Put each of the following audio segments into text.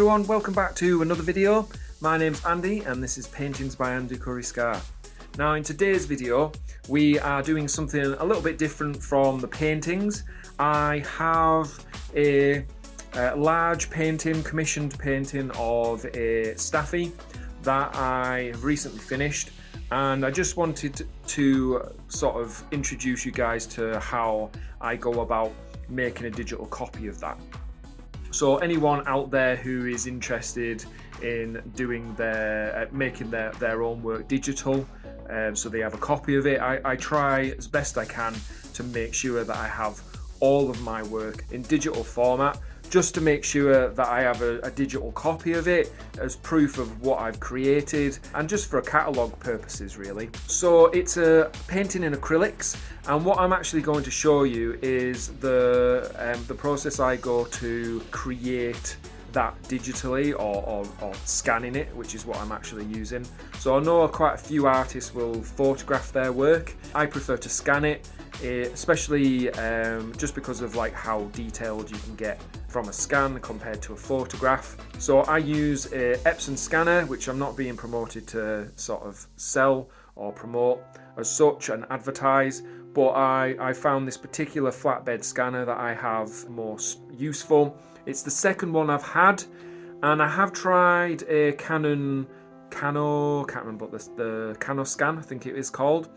everyone, welcome back to another video. My name's Andy and this is Paintings by Andy Currie-Scarr. Now in today's video we are doing something a little bit different from the paintings. I have a large painting, commissioned painting of a staffy that I have recently finished, and I just wanted to sort of introduce you guys to how I go about making a digital copy of that. So anyone out there who is interested in doing making their own work digital, so they have a copy of it, I try as best I can to make sure that I have all of my work in digital format, just to make sure that I have a digital copy of it as proof of what I've created, and just for catalogue purposes really. So it's a painting in acrylics, and what I'm actually going to show you is the process I go to create that digitally or scanning it, which is what I'm actually using. So I know quite a few artists will photograph their work. I prefer to scan it, especially just because of like how detailed you can get from a scan compared to a photograph. So I use a Epson scanner, which I'm not being promoted to sort of sell or promote as such and advertise, but I found this particular flatbed scanner that I have most useful. It's the second one I've had, and I have tried a Canon, can't remember what the Canoscan, I think it is called,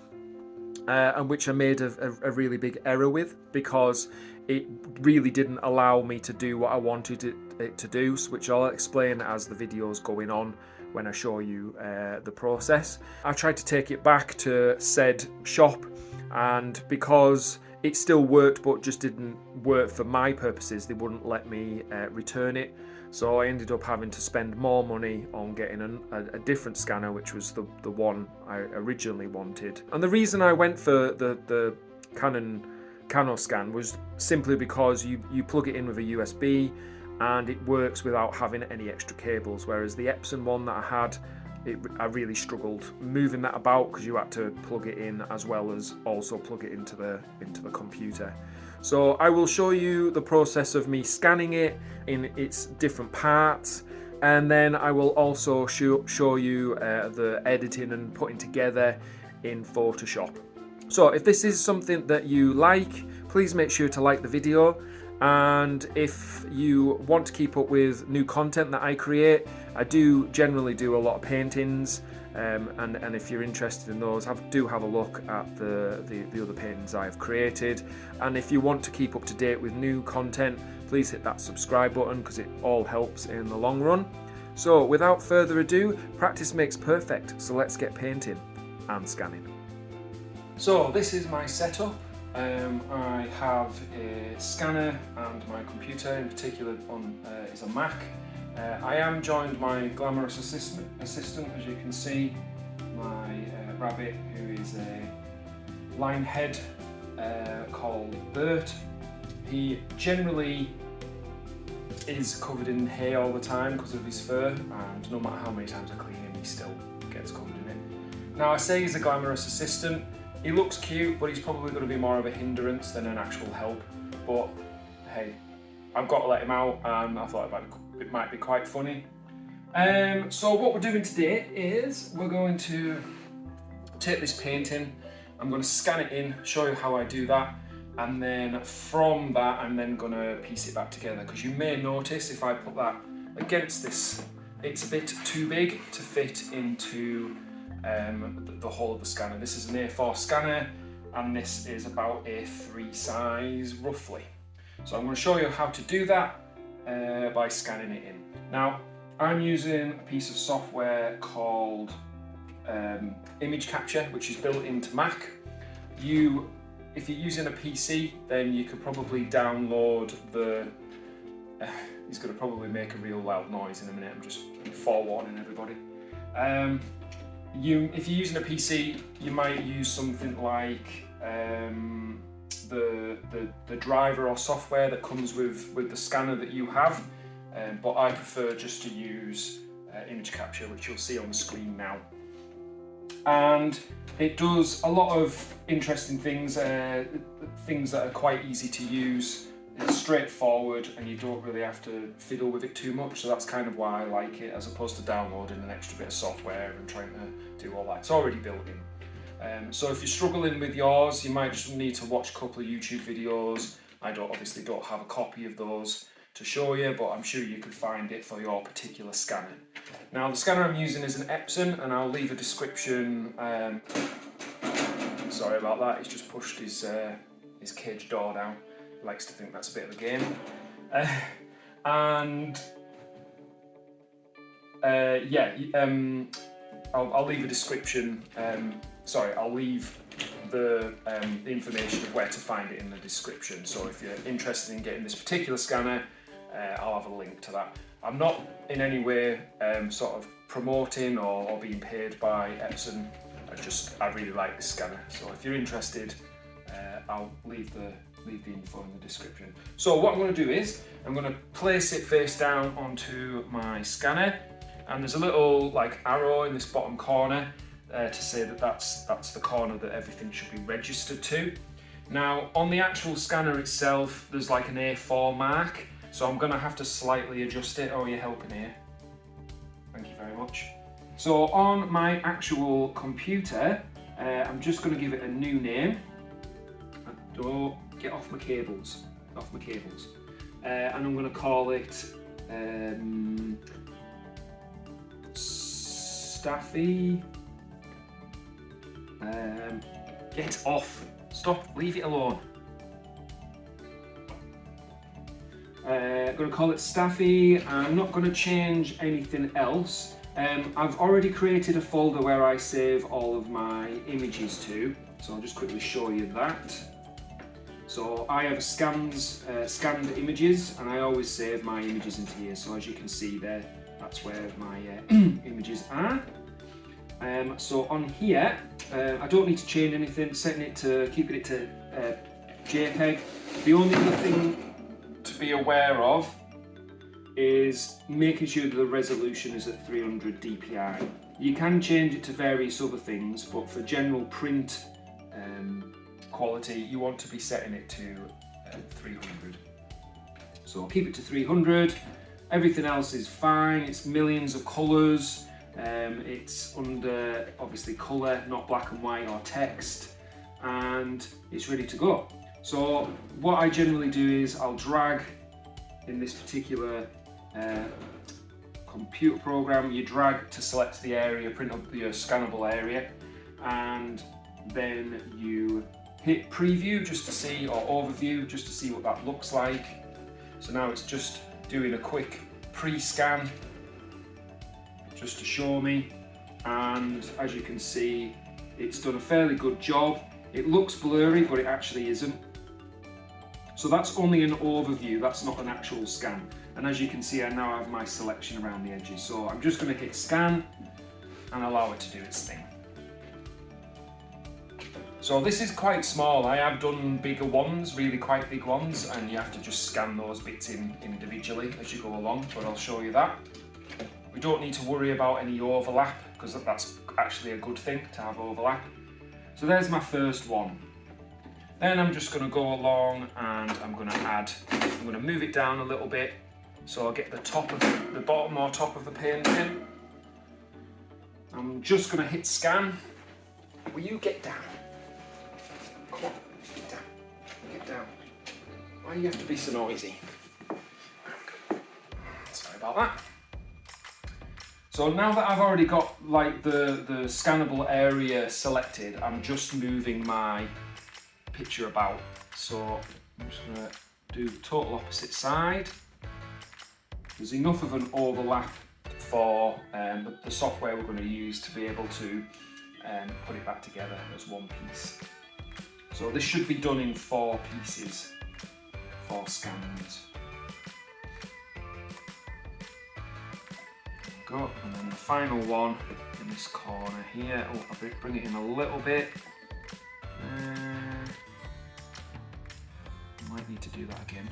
and which I made a really big error with, because it really didn't allow me to do what I wanted it to do, which I'll explain as the video's going on when I show you the process. I tried to take it back to said shop, and because it still worked but just didn't work for my purposes, they wouldn't let me return it. So I ended up having to spend more money on getting a different scanner, which was the one I originally wanted. And the reason I went for the Canon Canoscan was simply because you plug it in with a USB and it works without having any extra cables, whereas the Epson one that I had, I really struggled moving that about because you had to plug it in as well as also plug it into the computer. So I will show you the process of me scanning it in its different parts, and then I will also show you the editing and putting together in Photoshop. So if this is something that you like, please make sure to like the video. And if you want to keep up with new content that I create, I do generally do a lot of paintings, and if you're interested in those, do have a look at the other paintings I've created. And if you want to keep up to date with new content, please hit that subscribe button, because it all helps in the long run. So without further ado, practice makes perfect, so let's get painting and scanning. So this is my setup. I have a scanner and my computer, in particular is a Mac. I am joined by my glamorous assistant, as you can see, my rabbit, who is a line head called Bert. He generally is covered in hair all the time because of his fur, and no matter how many times I clean him, he still gets covered in it. Now I say he's a glamorous assistant. He looks cute, but he's probably going to be more of a hindrance than an actual help. But hey, I've got to let him out, and I thought it might be quite funny. So what we're doing today is we're going to take this painting, I'm going to scan it in, show you how I do that, and then from that I'm then going to piece it back together, because you may notice if I put that against this, it's a bit too big to fit into the whole of the scanner. This is an A4 scanner, and this is about A3 size roughly. So I'm going to show you how to do that by scanning it in. Now I'm using a piece of software called image capture, which is built into Mac. If you're using a PC, then you could probably download he's going to probably make a real loud noise in a minute, I'm just forewarning everybody. If you're using a PC, you might use something like the driver or software that comes with the scanner that you have, but I prefer just to use image capture, which you'll see on the screen now. And it does a lot of interesting things, things that are quite easy to use. it's straightforward and you don't really have to fiddle with it too much, so that's kind of why I like it, as opposed to downloading an extra bit of software and trying to do all that. It's already built in. So if you're struggling with yours, you might just need to watch a couple of YouTube videos. I obviously don't have a copy of those to show you, but I'm sure you could find it for your particular scanner. Now the scanner I'm using is an Epson, and I'll leave a description. Sorry about that, he's just pushed his cage door down. He likes to think that's a bit of a game. I'll leave a description. I'll leave the information of where to find it in the description. So if you're interested in getting this particular scanner, I'll have a link to that. I'm not in any way sort of promoting or being paid by Epson. I really like this scanner. So if you're interested, I'll leave the info in the description. So what I'm going to do is I'm going to place it face down onto my scanner, and there's a little like arrow in this bottom corner to say that that's the corner that everything should be registered to. Now on the actual scanner itself, there's like an A4 mark, so I'm going to have to slightly adjust it. Oh, you're helping here. Thank you very much. So on my actual computer, I'm just going to give it a new name. Oh, get off my cables. And I'm going to call it Staffy. Get off. Stop. Leave it alone. I'm going to call it Staffy. I'm not going to change anything else. I've already created a folder where I save all of my images to, so I'll just quickly show you that. So I have scanned images, and I always save my images into here. So as you can see there, that's where my images are. So on here, I don't need to change anything, keeping it to JPEG. The only other thing to be aware of is making sure that the resolution is at 300 dpi. You can change it to various other things, but for general print quality, you want to be setting it to 300. So keep it to 300. Everything else is fine. It's millions of colours. It's under obviously colour, not black and white or text, and it's ready to go. So what I generally do is I'll drag in this particular computer program. You drag to select the area, print up your scannable area, and then you hit preview just to see, or overview just to see what that looks like. So now it's just doing a quick pre-scan just to show me, and as you can see, it's done a fairly good job. It looks blurry, but it actually isn't. So that's only an overview, that's not an actual scan. And as you can see, I now have my selection around the edges. So I'm just going to hit scan and allow it to do its thing. So this is quite small. I have done bigger ones, really quite big ones, and you have to just scan those bits in individually as you go along, but I'll show you that. We don't need to worry about any overlap, because that's actually a good thing to have overlap. So there's my first one. Then I'm just going to go along and I'm going to move it down a little bit so I'll get the bottom or top of the painting. I'm just going to hit scan. Will you get down? Come on, get down. Get down. Why do you have to be so noisy? Sorry about that. So now that I've already got like the scannable area selected, I'm just moving my picture about. So I'm just going to do the total opposite side. There's enough of an overlap for the software we're going to use to be able to put it back together as one piece. So this should be done in 4 pieces, 4 scans. Go, and then the final one in this corner here. Oh, I'll bring it in a little bit. Might need to do that again.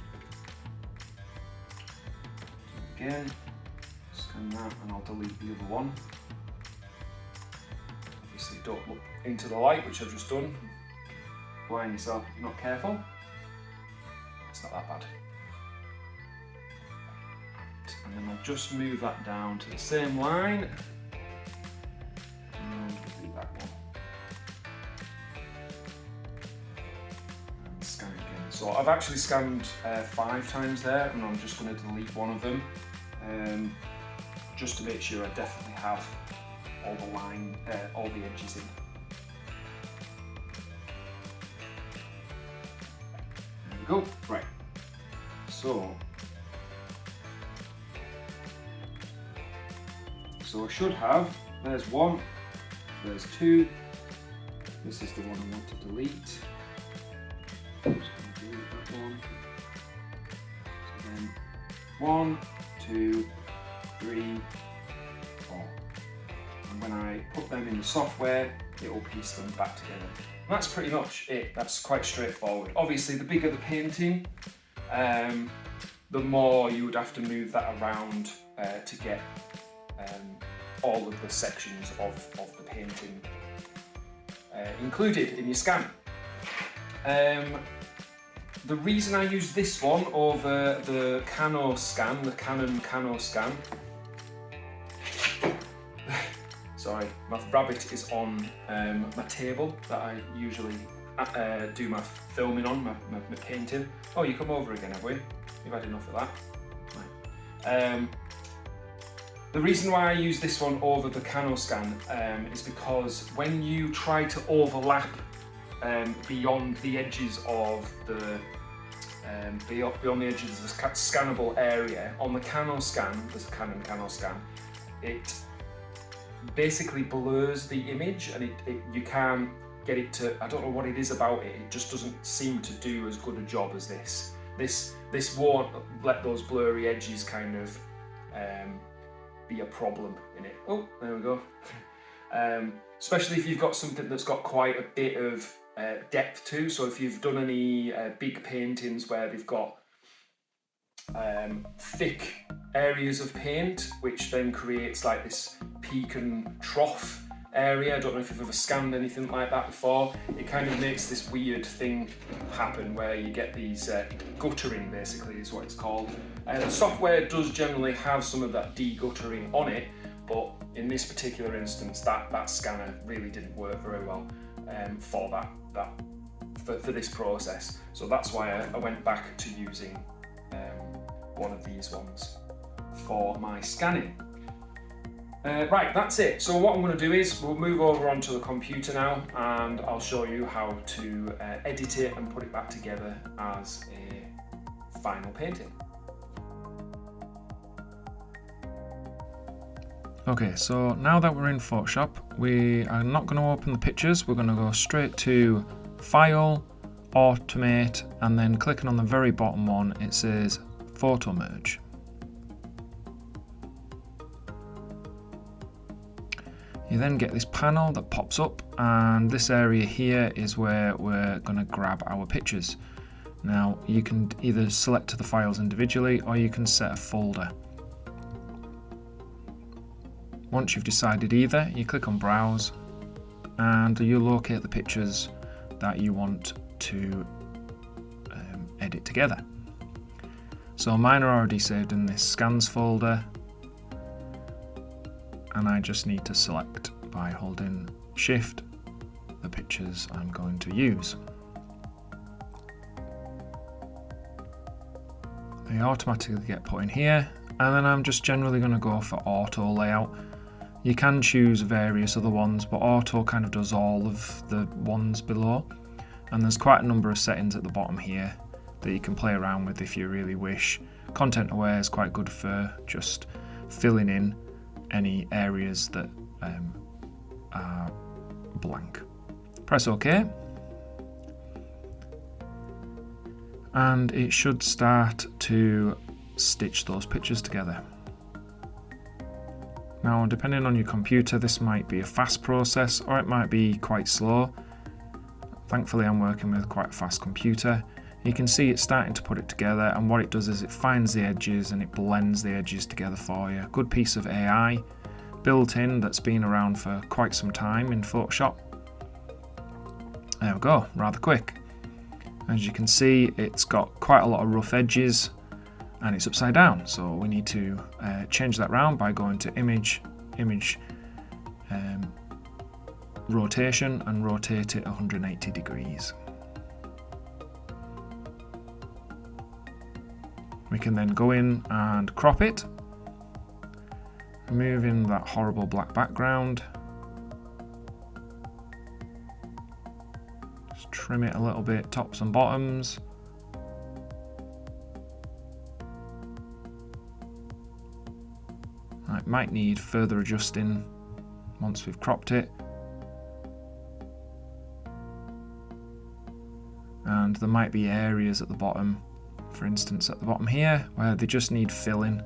So again, scan that, and I'll delete the other one. Obviously, don't look into the light, which I've just done. Blind yourself if you're not careful. it's not that bad. And then I'll just move that down to the same line. And do that one. And scan it again. So I've actually scanned 5 times there, and I'm just going to delete one of them. Just to make sure I definitely have all the edges in. There we go. Right. So I should have, there's 1, there's 2, this is the one I want to delete. I'm just going to delete that one. So then 1, 2, 3, 4. And when I put them in the software, it will piece them back together. And that's pretty much it. That's quite straightforward. Obviously, the bigger the painting, the more you would have to move that around to get all of the sections of the painting included in your scan. The reason I use this one over the Canon scan, the Canon scan, sorry, my rabbit is on my table that I usually do my filming on, my painting. Oh, you come over again, have we? You've had enough of that. Right. The reason why I use this one over the Canon scan is because when you try to overlap beyond the edges of the beyond the edges of the scannable area on the Canon scan, the Canon scan, it basically blurs the image, and you can't get it to. I don't know what it is about it. It just doesn't seem to do as good a job as this. This won't let those blurry edges kind of be a problem in it. Oh, there we go. Especially if you've got something that's got quite a bit of depth to. So if you've done any big paintings where they've got thick areas of paint, which then creates like this peak and trough area. I don't know if you've ever scanned anything like that before. It kind of makes this weird thing happen where you get these guttering, basically is what it's called. The software does generally have some of that de-guttering on it, but in this particular instance, that scanner really didn't work very well for this process. So that's why I went back to using one of these ones for my scanning. Right, that's it. So what I'm going to do is we'll move over onto the computer now, and I'll show you how to edit it and put it back together as a final painting. Okay, so now that we're in Photoshop, we are not going to open the pictures. We're going to go straight to File, Automate, and then clicking on the very bottom one, it says Photomerge. You then get this panel that pops up, and this area here is where we're going to grab our pictures. Now you can either select the files individually, or you can set a folder. Once you've decided either, you click on Browse, and you locate the pictures that you want to edit together. So mine are already saved in this Scans folder, and I just need to select by holding Shift the pictures I'm going to use. They automatically get put in here, and then I'm just generally going to go for auto layout. You can choose various other ones, but auto kind of does all of the ones below, and there's quite a number of settings at the bottom here that you can play around with if you really wish. Content aware is quite good for just filling in any areas that are blank. Press OK, and it should start to stitch those pictures together. Now, depending on your computer, this might be a fast process or it might be quite slow. Thankfully, I'm working with quite a fast computer. You can see it's starting to put it together, and what it does is it finds the edges and it blends the edges together for you. Good piece of AI built in that's been around for quite some time in Photoshop. There we go, rather quick. As you can see, it's got quite a lot of rough edges and it's upside down, so we need to change that round by going to image, rotation, and rotate it 180 degrees. We can then go in and crop it, removing that horrible black background. Just trim it a little bit, tops and bottoms. It might need further adjusting once we've cropped it. And there might be areas at the bottom, for instance at the bottom here, where they just need filling.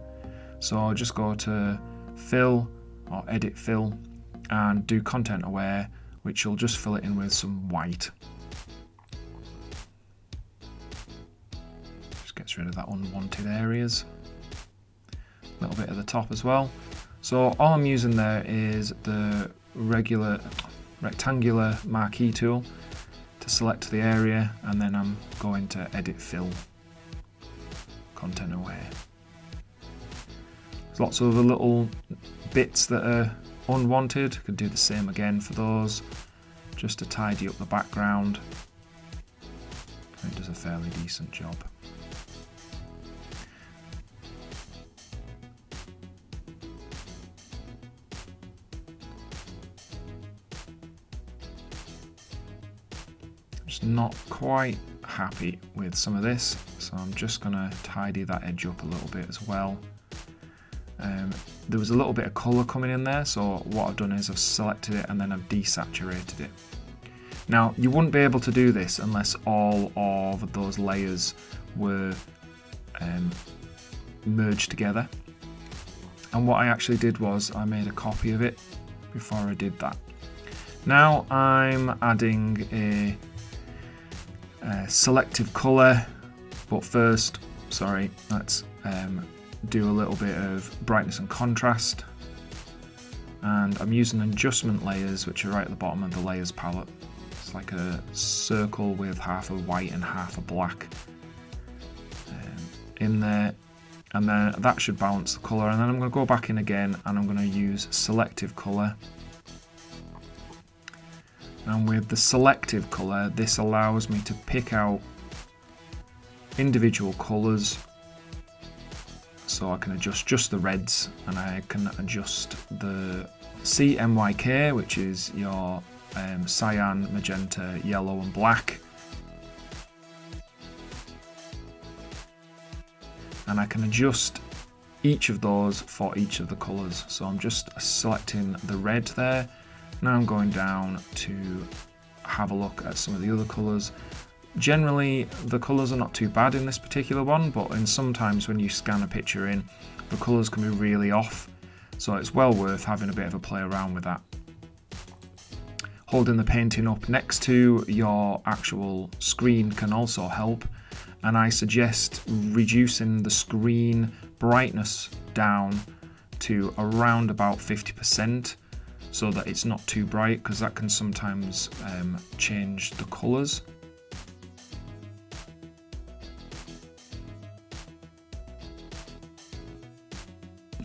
So I'll just go to fill or edit fill and do content aware, which will just fill it in with some white. Just gets rid of that unwanted areas. A little bit at the top as well. So all I'm using there is the regular rectangular marquee tool to select the area, and then I'm going to edit fill, content aware. There's lots of other little bits that are unwanted. Could do the same again for those, just to tidy up the background. It does a fairly decent job. Just not quite happy with some of this, so I'm just going to tidy that edge up a little bit as well. There was a little bit of colour coming in there, so what I've done is I've selected it and then I've desaturated it. Now you wouldn't be able to do this unless all of those layers were merged together, and what I actually did was I made a copy of it before I did that. Now I'm adding a selective colour, but first, let's do a little bit of brightness and contrast, and I'm using adjustment layers, which are right at the bottom of the layers palette. It's like a circle with half of white and half of black in there, and then that should balance the colour. And then I'm going to go back in again and I'm going to use selective colour. And with the selective colour, this allows me to pick out individual colours, so I can adjust just the reds, and I can adjust the CMYK, which is your cyan, magenta, yellow and black, and I can adjust each of those for each of the colours. So I'm just selecting the red there. Now I'm going down to have a look at some of the other colours. Generally, the colours are not too bad in this particular one, but sometimes when you scan a picture in, the colours can be really off, so it's well worth having a bit of a play around with that. Holding the painting up next to your actual screen can also help, and I suggest reducing the screen brightness down to around about 50%. So that it's not too bright, because that can sometimes change the colours.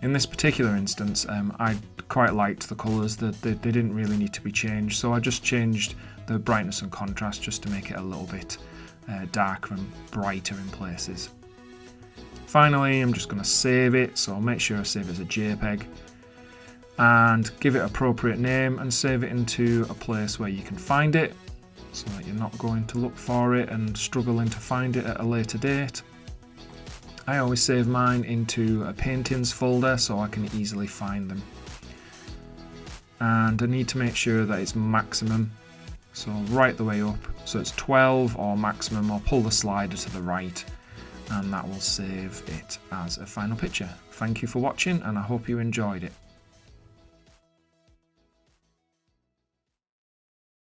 In this particular instance, I quite liked the colours. They didn't really need to be changed, so I just changed the brightness and contrast just to make it a little bit darker and brighter in places. Finally, I'm just going to save it, so I'll make sure I save it as a JPEG. And give it an appropriate name and save it into a place where you can find it, so that you're not going to look for it and struggling to find it at a later date. I always save mine into a paintings folder so I can easily find them. And I need to make sure that it's maximum, so right the way up, so it's 12 or maximum, or pull the slider to the right, and that will save it as a final picture. Thank you for watching, and I hope you enjoyed it.